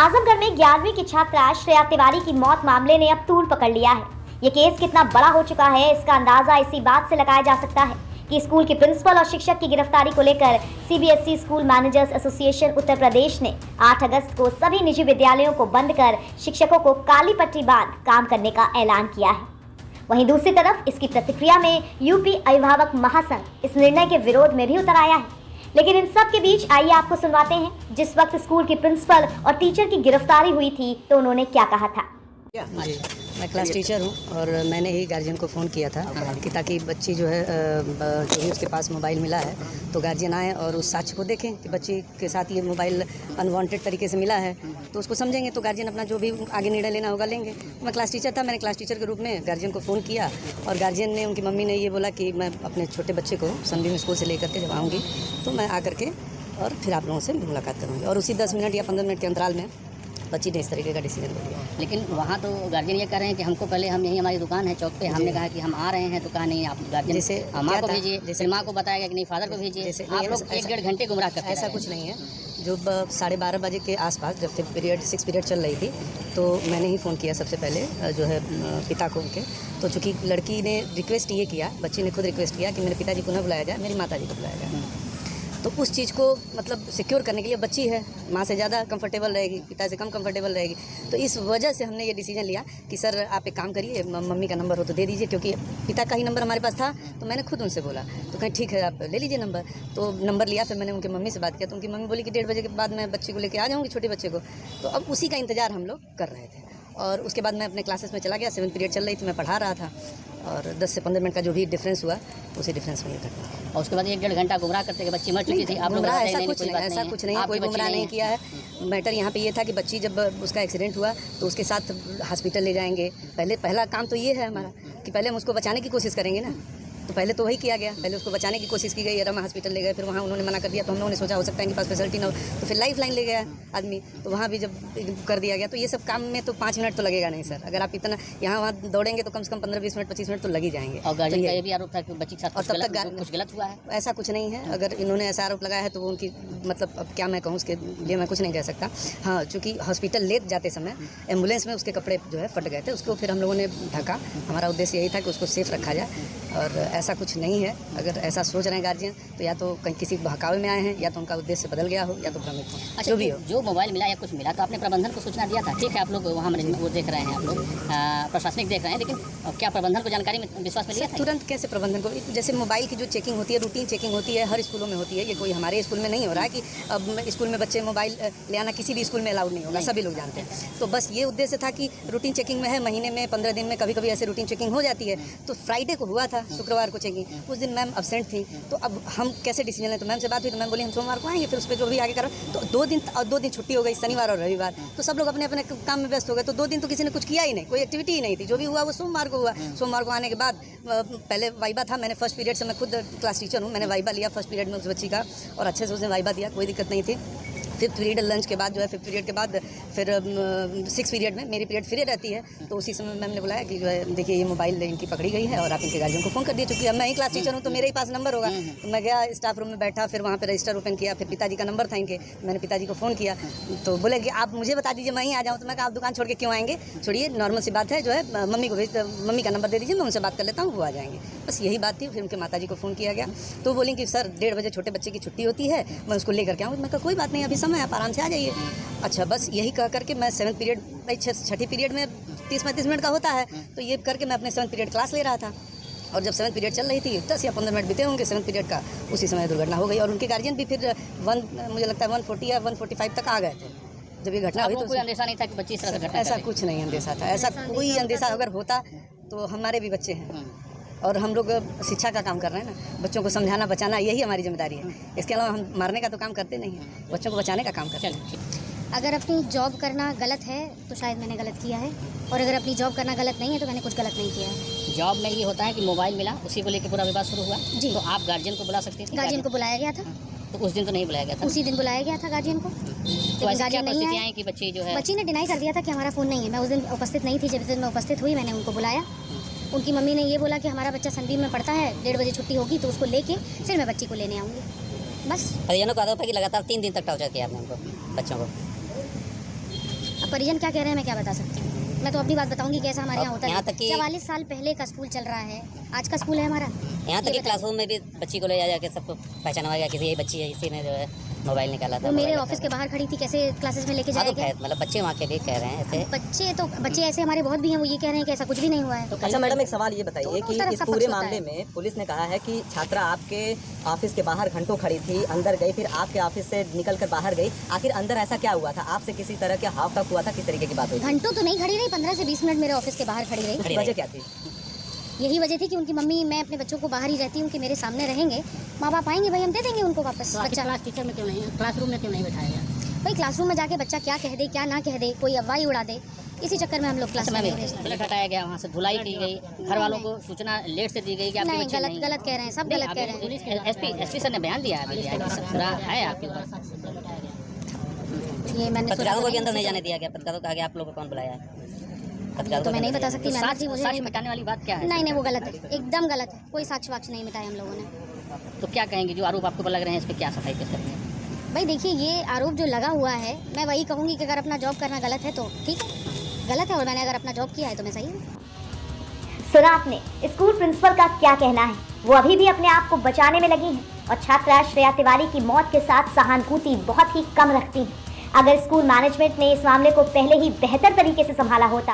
आजमगढ़ में 11वीं की छात्रा श्रेया तिवारी की मौत मामले ने अब तूल पकड़ लिया है। ये केस कितना बड़ा हो चुका है, इसका अंदाजा इसी बात से लगाया जा सकता है कि स्कूल के प्रिंसिपल और शिक्षक की गिरफ्तारी को लेकर CBSE school managers association Uttar Pradesh ने 8 अगस्त को सभी निजी विद्यालयों को बंद कर शिक्षकों को काली पट्टी बांध काम करने का ऐलान किया है। वहीं दूसरी तरफ इसकी प्रतिक्रिया में यूपी अभिभावक महासंघ इस निर्णय के विरोध में भी उतर आया है। लेकिन इन सब के बीच आइए आपको सुनवाते हैं जिस वक्त स्कूल की प्रिंसिपल और टीचर की गिरफ्तारी हुई थी तो उन्होंने क्या कहा था। जी, मैं क्लास टीचर हूँ और मैंने ही गार्जियन को फ़ोन किया था कि ताकि बच्ची जो है जो भी उसके पास मोबाइल मिला है तो गार्जियन आए और उस साक्ष्य को देखें कि बच्ची के साथ ये मोबाइल अनवांटेड तरीके से मिला है तो उसको समझेंगे तो गार्जियन अपना जो भी आगे निर्णय लेना होगा लेंगे। मैं क्लास टीचर था, मैंने क्लास टीचर के रूप में गार्जियन को फ़ोन किया और गार्जियन ने, उनकी मम्मी ने ये बोला कि मैं अपने छोटे बच्चे को सनबीम स्कूल से लेकर के जब आऊँगी तो मैं आकर के और फिर आप लोगों से मुलाकात करूँगी। और उसी 10 मिनट या 15 मिनट के अंतराल में बच्ची ने इस तरीके का डिसीजन लिया। लेकिन वहाँ तो गार्जियन ये कह रहे हैं कि हमको पहले, हम यहीं हमारी दुकान है चौक पे, हमने कहा कि हम आ रहे हैं तो कहा नहीं, आप गार्जियन जैसे माँ को भेजिए, जैसे माँ को बताया गया कि नहीं फादर को भेजिए, जैसे आप लोग 1-1.5 घंटे गुमराह करते हैं। ऐसा कुछ नहीं है। जो 12:30 बजे के आसपास जब 6 पीरियड चल रही थी तो मैंने ही फ़ोन किया सबसे पहले जो है पिता को उनके। तो चूँकि लड़की ने रिक्वेस्ट ये किया, बच्ची ने खुद रिक्वेस्ट किया कि मेरे पिताजी को न बुलाया जाए, मेरी माताजी को बुलाया जाए। तो उस चीज़ को मतलब सिक्योर करने के लिए, बच्ची है माँ से ज़्यादा कंफर्टेबल रहेगी, पिता से कम कंफर्टेबल रहेगी, तो इस वजह से हमने ये डिसीजन लिया कि सर आप एक काम करिए, मम्मी का नंबर हो तो दे दीजिए, क्योंकि पिता का ही नंबर हमारे पास था। तो मैंने खुद उनसे बोला तो कहीं ठीक है आप ले लीजिए नंबर। तो नंबर लिया, फिर मैंने उनकी मम्मी से बात किया तो उनकी मम्मी बोली कि 1:30 बजे के बाद मैं बच्ची को लेकर आ जाऊँगी, छोटे बच्चे को। तो अब उसी का इंतज़ार हम लोग कर रहे थे और उसके बाद मैं अपने क्लासेस में चला गया। 7 पीरियड चल रही थी, मैं पढ़ा रहा था और 10 से 15 मिनट का जो भी डिफरेंस हुआ उसी डिफरेंस में ये घटना। और उसके बाद 1-1.5 घंटा गुमराह करते बच्ची मर चुकी थी। आप लोग ऐसा कुछ नहीं है, कोई गुमराह नहीं किया है। मैटर यहाँ पे ये था कि बच्ची जब उसका एक्सीडेंट हुआ तो उसके साथ हॉस्पिटल ले जाएंगे। पहला काम तो ये है हमारा कि पहले हम उसको बचाने की कोशिश करेंगे ना, तो पहले तो वही किया गया, पहले उसको बचाने की कोशिश की गई। रमा हॉस्पिटल ले गए, फिर वहाँ उन्होंने मना कर दिया तो हम लोगों ने सोचा हो सकता है इनके पास फैसिलिटी ना हो, तो फिर लाइफ लाइन ले गया आदमी, तो वहाँ भी जब कर दिया गया। तो ये सब काम में तो 5 मिनट तो लगेगा नहीं सर। अगर आप इतना यहाँ वहाँ दौड़ेंगे तो कम से कम 15-20 मिनट 25 मिनट तो लग ही जाएंगे। और गार्जियन का ये भी आरोप था कि बच्ची के साथ और तब तक कुछ गलत हुआ है। ऐसा कुछ नहीं है। अगर इन्होंने ऐसा आरोप लगाया है तो वो उनकी मतलब अब क्या मैं कहूँ, उसके लिए मैं कुछ नहीं कह सकता। हाँ, चूँकि हॉस्पिटल ले जाते समय एम्बुलेंस में उसके कपड़े जो है फट गए थे, उसको फिर हम लोगों ने ढका। हमारा उद्देश्य यही था कि उसको सेफ रखा जाए और ऐसा कुछ नहीं है। अगर ऐसा सोच रहे हैं गार्जियन तो या तो कहीं किसी बहकावे में आए हैं, या तो उनका उद्देश्य बदल गया हो, या तो भ्रमित हो। अच्छा, जो भी हो, जो मोबाइल मिला या कुछ मिला तो आपने प्रबंधन को सूचना दिया था? ठीक है, आप लोग वहाँ मैनेजमेंट वो देख रहे हैं, आप लोग प्रशासनिक देख रहे हैं, लेकिन क्या प्रबंधन को जानकारी में विश्वास में लिया था? तुरंत कैसे प्रबंधन को? जैसे मोबाइल की जो चेकिंग होती है, रूटीन चेकिंग होती है, हर स्कूलों में होती है। ये कोई हमारे स्कूल में नहीं हो रहा है कि अब स्कूल में बच्चे मोबाइल ले आना किसी भी स्कूल में अलाउड नहीं होगा, सभी लोग जानते हैं। तो बस ये उद्देश्य था कि रूटीन चेकिंग में है, महीने में 15 दिन में कभी कभी ऐसे रूटीन चेकिंग हो जाती है। तो फ्राइडे को हुआ था, शुक्रवार को चेकिंग, उस दिन मैम अब्सेंट थी। तो अब हम कैसे डिसीजन लें? तो मैम से बात हुई तो मैम बोली हम सोमवार को आएंगे, फिर उस पर जो भी आगे करो। तो 2 दिन छुट्टी हो गई, शनिवार और रविवार, तो सब लोग अपने अपने काम में व्यस्त हो गए। तो 2 दिन तो किसी ने कुछ किया ही नहीं, कोई एक्टिविटी ही नहीं थी। जो भी हुआ वो सोमवार को हुआ। सोमवार को आने के बाद पहले वाइबा था। मैंने फर्स्ट पीरियड से, मैं खुद क्लास टीचर हूँ, मैंने वाइबा लिया फर्स्ट पीरियड में उस बच्ची का और अच्छे से उसने वाइबा दिया, कोई दिक्कत नहीं थी। 5th पीरियड लंच के बाद जो है 5th पीरियड के बाद फिर 6th पीरियड में मेरी पीरियड फ्री रहती है। तो उसी समय मैम ने बुलाया कि जो है देखिए ये मोबाइल इनकी पकड़ी गई है और आप इनके गार्जियन को फ़ोन कर दिए। चूँकि अब मैं ही क्लास टीचर हूँ तो मेरे ही पास नंबर होगा। तो मैं गया स्टाफ रूम में बैठा, फिर वहाँ पर रजिस्टर ओपन किया, फिर पिताजी का नंबर था इनके, मैंने पिताजी को फ़ोन किया तो बोले कि आप मुझे बता दीजिए मैं ही आ जाऊँ। तो मैं कहा आप दुकान छोड़ के क्यों आएंगे, छोड़िए, नॉर्मल सी बात है, जो है मम्मी को मम्मी का नंबर दे दीजिए, मैं उनसे बात कर लेता हूँ, वो आ जाएंगे। बस यही बात थी। फिर उनके माताजी को फ़ोन किया गया तो बोली कि सर 1:30 बजे छोटे बच्चे की छुट्टी होती है, मैं उसको लेकर के आऊँ। मैं कहा कोई बात नहीं, अभी समय आप आराम से आ जाइए। अच्छा, बस यही कह करके मैं 7th पीरियड, 6ठी पीरियड में 30-35 मिनट का होता है, तो ये करके मैं अपने 7th पीरियड क्लास ले रहा था। और जब 7th पीरियड चल रही थी, 10 या 15 मिनट बीते होंगे 7th पीरियड का, उसी समय दुर्घटना हो गई। और उनके गार्जियन भी फिर मुझे लगता है 140 या 145 तक आ गए थे जब ये घटना हुई। तो कोई अंदेशा नहीं था कि बच्ची इस तरह से घटना? ऐसा कुछ नहीं अंदेशा था। ऐसा कोई अंदेशा अगर होता तो हमारे भी बच्चे हैं और हम लोग शिक्षा का काम कर रहे हैं ना, बच्चों को समझाना बचाना यही हमारी जिम्मेदारी है। इसके अलावा हम मारने का तो काम करते नहीं हैं, बच्चों को बचाने का काम करते हैं। अगर अपनी जॉब करना गलत है तो शायद मैंने गलत किया है, और अगर अपनी जॉब करना गलत नहीं है तो मैंने कुछ गलत नहीं किया है। जॉब में ये होता है कि मोबाइल मिला, उसी को लेकर पूरा विवाद शुरू हुआ जी। तो आप गार्जियन को बुला सकती थी? गार्जियन को बुलाया गया था। तो उस दिन तो नहीं बुलाया गया था? उसी दिन बुलाया गया था गार्जियन को। तो ऐसी क्या परिस्थितियाँ हैं कि बच्ची जो है, बच्ची ने डिनाई कर दिया था कि हमारा फ़ोन नहीं है। मैं उस दिन उपस्थित नहीं थी, जब दिन मैं उपस्थित हुई मैंने उनको बुलाया। उनकी मम्मी ने ये बोला कि हमारा बच्चा सनबीम में पढ़ता है, 1:30 बजे छुट्टी होगी तो उसको लेके फिर मैं बच्ची को लेने आऊँगी। बस परिजनों का आरोप है कि लगातार 3 दिन तक टॉर्चर किया आपने उनको, बच्चों को। परिजन क्या कह रहे हैं मैं क्या बता सकती हूँ। मैं तो अपनी बात बताऊंगी कैसा हमारे यहाँ होता यहाँ है। तक कि 44 साल पहले का स्कूल चल रहा है, आज का स्कूल है हमारा। यहाँ तक ये कि बताइए। क्लासरूम में भी बच्ची को ले जा जाके सबको पहचाना गया किसी ये बच्ची है, इसी ने जो है मोबाइल निकाला था। वो मेरे मोबाइल ऑफिस के रखा बाहर खड़ी थी, कैसे क्लासेस में लेके था। हाँ, तो जाएगा? खैर मतलब बच्चे वहाँ के भी कह रहे हैं ऐसे। बच्चे ऐसे हमारे बहुत भी हैं, वो ये कह रहे हैं कि ऐसा कुछ भी नहीं हुआ है। अच्छा मैडम, एक सवाल ये बताइए दोनों कि तरफ इस का पूरे पक्ष होता मामले है। में पुलिस ने कहा है कि छात्रा आपके ऑफिस के बाहर घंटों खड़ी थी, अंदर गई, फिर आपके ऑफिस से निकल कर बाहर गई। आखिर अंदर ऐसा क्या हुआ था? आपसे किसी तरह के हाफ टॉक हुआ था? किस तरीके की बात हुई थी? घंटों तो नहीं खड़ी रही, 15 से 20 मिनट मेरे ऑफिस के बाहर खड़ी रही। वजह क्या थी? यही वजह थी कि उनकी मम्मी, मैं अपने बच्चों को बाहर ही रहती हूँ कि मेरे सामने रहेंगे, माँ बाप आएंगे भाई हम दे देंगे उनको वापस। बच्चा क्लास टीचर में क्यों नहीं, क्लासरूम में क्यों नहीं बैठाया गया? भाई क्लासरूम में जाके बच्चा क्या कह दे क्या ना कह दे, कोई अफवाही उड़ा दे, इसी चक्कर में हम लोग क्लास में नहीं भेजते। ब्लड हटाया गया, वहाँ से धुलाई की गई, घर वालों को सूचना लेट से दी गई कि आपके नहीं, बच्चे नहीं। गलत कह रहे हैं, सब गलत कह रहे हैं। एसपी सर ने बयान दिया है, पूरा है आपके पास। ये मैंने पत्रकारों को भी अंदर नहीं जाने दिया गया। पत्रकारों को कहा गया आप लोगों को कौन बुलाया है? पत्रकारों तो को मैं नहीं अंदर बता नहीं सकती, मैनेजर जी मुझे साक्ष्य नहीं मिटाने वाली बात क्या है? नहीं, वो गलत है, एकदम गलत है। कोई साक्ष्य वाक्ष नहीं मिटाए हम लोगों ने। तो क्या कहेंगे, जो आरोप आपको लग रहे हैं इस पर क्या सफाई पेश करेंगे? भाई देखिए, ये आरोप जो लगा हुआ है, मैं वही कहूँगी कि अगर अपना जॉब करना गलत है तो ठीक है, गलत है, और मैंने अगर अपना जॉब किया है तो मैं सही हूँ। सुना आपने स्कूल प्रिंसिपल का क्या कहना है। वो अभी भी अपने आप को बचाने में लगी हैं और छात्रा श्रेया तिवारी की मौत के साथ सहानुभूति बहुत ही कम रखती हैं। अगर स्कूल मैनेजमेंट ने इस मामले को पहले ही बेहतर तरीके से संभाला होता